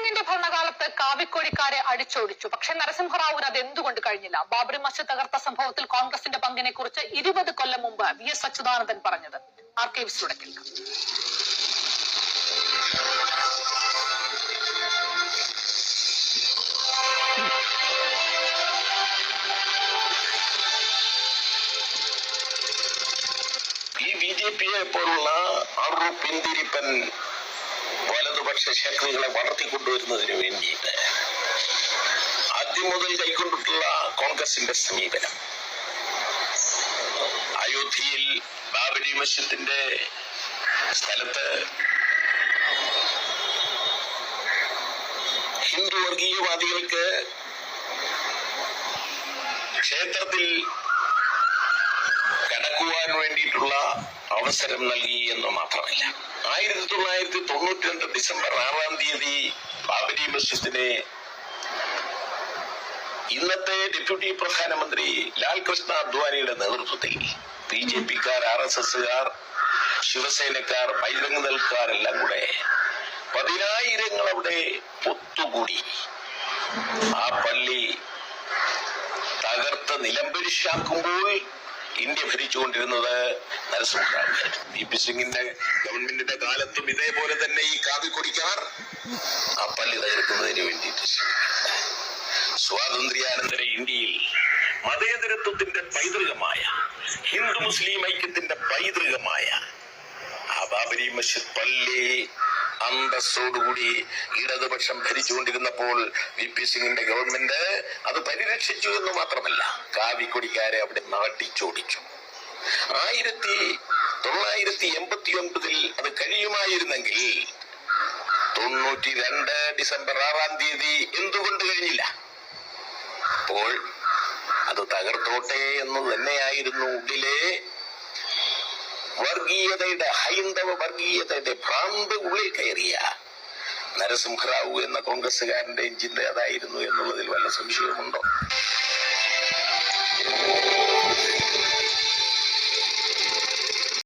സിംഗിന്റെ ഭരണകാലത്ത് കാവിക്കോഴിക്കാരെ അടിച്ചോടിച്ചു. പക്ഷേ നരസിംഹറാവുവിന് അത് എന്തുകൊണ്ട് കഴിഞ്ഞില്ല? ബാബറി മസ്ജിദ് തകർത്ത സംഭവത്തിൽ കോൺഗ്രസിന്റെ പങ്കിനെ കുറിച്ച് 20 കൊല്ലം മുമ്പ് VS അച്യുതാനന്ദൻ പറഞ്ഞത്. ആർക്കൈവ്സിലൂടെ കേൾക്കാം. BJP-യെ പോലുള്ള പിന്തിരിപ്പൻ വലതുപക്ഷ ശക്തികളെ വളർത്തിക്കൊണ്ടുവരുന്നതിന് വേണ്ടിയിട്ട് ആദ്യം മുതൽ കൈക്കൊണ്ടിട്ടുള്ള കോൺഗ്രസിന്റെ സമീപനം അയോധ്യയിൽ ബാബരി മസ്ജിദിന്റെ സ്ഥലത്ത് ഹിന്ദു വർഗീയവാദികൾക്ക് ക്ഷേത്രത്തിൽ കടക്കുവാൻ വേണ്ടിയിട്ടുള്ള അവസരം നൽകി എന്ന് മാത്രമല്ല, 1992 ഡിസംബർ 6 ബാബരി മസ്ജിദിനെ ഇന്നത്തെ ഡെപ്യൂട്ടി പ്രധാനമന്ത്രി ലാൽ കൃഷ്ണ അദ്വാനിയുടെ നേതൃത്വത്തിൽ BJP-ക്കാർ, RSS-കാർ, ശിവസേനക്കാർ, ബൈരംഗ് ദൾക്കാർ എല്ലാം കൂടെ 10,000 അവിടെ ഒത്തുകൂടി ആ പള്ളി തകർത്ത് നിലംപരിശാക്കുമ്പോൾ ഇന്ത്യ ഭരിച്ചുകൊണ്ടിരുന്നത് നരസിംഹറാവുകാർ. VP സിംഗിന്റെ ഗവൺമെന്റിന്റെ കാലത്തും ഇതേപോലെ തന്നെ ഈ കാവിക്കൊടിക്കാർ ആ പള്ളി തകർക്കുന്നതിന് വേണ്ടിയിട്ട് സ്വാതന്ത്ര്യാനന്തര ഇന്ത്യയിൽ മതേതരത്വത്തിന്റെ പൈതൃകമായ, ഹിന്ദു മുസ്ലിം ഐക്യത്തിന്റെ പൈതൃകമായ ആ ബാബരി മസ്ജിദ് പള്ളി അന്തസ്സോടുകൂടി ഇടതുപക്ഷം ഭരിച്ചുകൊണ്ടിരുന്നപ്പോൾ VP സിംഗിന്റെ ഗവൺമെന്റ് അത് പരിരക്ഷിച്ചു എന്ന് മാത്രമല്ല, കാവിക്കൊടിക്കാരെ അവിടെ നാട്ടിച്ചോടിച്ചു. 1989 അത് കഴിയുമായിരുന്നെങ്കിൽ 92 ഡിസംബർ 6 എന്തുകൊണ്ട് കഴിഞ്ഞില്ല? അപ്പോൾ അത് തകർത്തോട്ടെ എന്ന് തന്നെയായിരുന്നു ഉള്ളിലെ വർഗീയതയുടെ, ഹൈന്ദവ വർഗീയതയുടെ ഭ്രാന്ത് ഉള്ളിൽ കയറിയ നരസിംഹറാവു എന്ന കോൺഗ്രസുകാരന്റെ ചിന്ത അതായിരുന്നു എന്നുള്ളതിൽ വല്ല സംശയമുണ്ടോ?